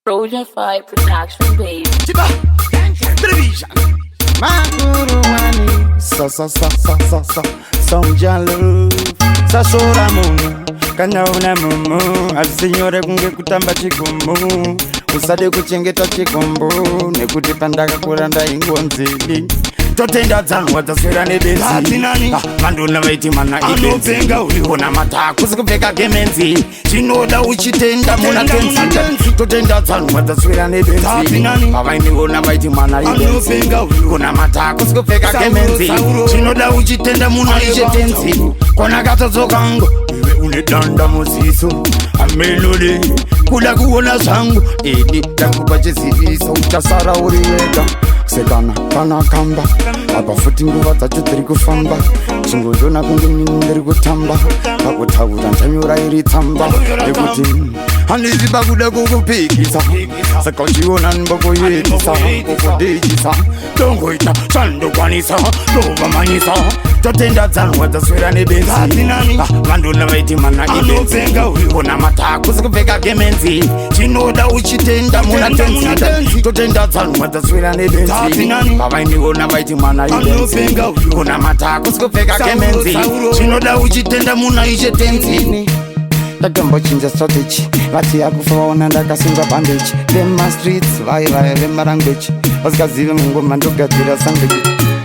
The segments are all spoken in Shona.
Trojan 5 production, baby. Chiba, television. Makuru wani, sa, sonja love, sa shora mumu, kanaona mumu, asinyore kunge kutamba chikumbu, usade kuchengeta chikumbu, nekuti pandaka kuranda ingonzili. Totenda Dzanwa taswera nebenzi Manduna vaiti mana ibenzi Kona mata kusikupfeka gemenzi Chinoda uchitenda muna tenzi Totenda Dzanwa taswera nebenzi Pavaindiona vaiti mana ibenzi Kona mata kusikupfeka gemenzi Chinoda uchitenda muna ichetenzi Kona katozokango Iwe unedanda muziso Amenode Kuda kuona zangu Edi takupa chesiviso Utasara uriweka Sekana kana kamba Apa futi nguva dzacho dziri kufamba Chingodona kunge mini ndiri kutamba Pakutaura ndanyora iri tsamba Nekuti handisi pakuda kukupikisa Saka uchiona nimbokoyedisa Kukudejisa Dongoita chandokwanisa Ndovamanyisa Totenda Dzanwa taswera nebenzi Vanduna vaiti mana ibenzi Kona mata kusikupfeka gemenzi Chinoda uchitenda muna tenzi Totenda Dzanwa taswera nebenzi Pavaindiona vaiti mana ibenzi Kona mata kusikupfeka gemenzi Chinoda uchitenda muna ichetenzi Ndakambochinja strategy Vati yakufa vaona ndakasunga bandage Vema streets vai vema language Vasikazive mungoma ndogadzira sandwich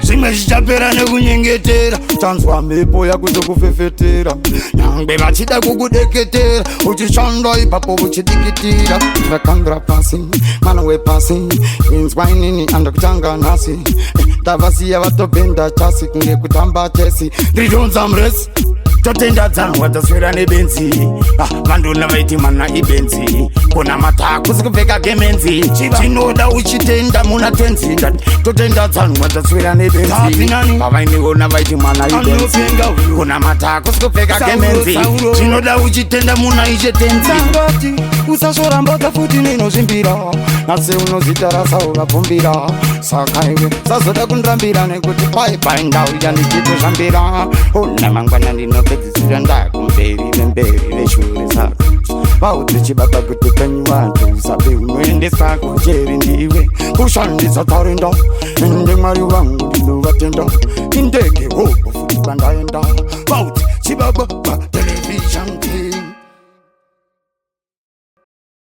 Zvimwe zvichapera nekunyengetera Chanzwa mhepo yakuzokufefetera Nyangwe vachida kukudeketera Uchishanda ipapo uchidikitira Vakambira pasi, mana wepasi Inzwa inini andokutanga nasi Tavasiya vatopenda chasi Kunge kutamba chesi Ndridonza mresi Totenda Dzanwa taswera nebenzi Vanduna vaiti mana ibenzi Kona mata kusikupfeka gemenzi Chinoda uchitenda muna tenzi Totenda Dzanwa taswera nebenzi Pavaindiona vaiti mana ibenzi Kona mata kusikupfeka gemenzi Chinoda uchitenda muna ichetenzi Sangoti usashora mbota futi ninozvimbira Nase unozitarasa ukabvumbira Saka iwe sazoda kundirambira Nekuti pai ndau yandichitozvambira Una mangwana ndinopedzisira ndakumberi veshure zako Vauti chibaba kuti penyu vantu Usabe unoendesa kucheri ndiwe Kushandisa tarenda Ende mwari vangu ndinovatenda Indege hobo futi bandaenda Vauti chibaba pa television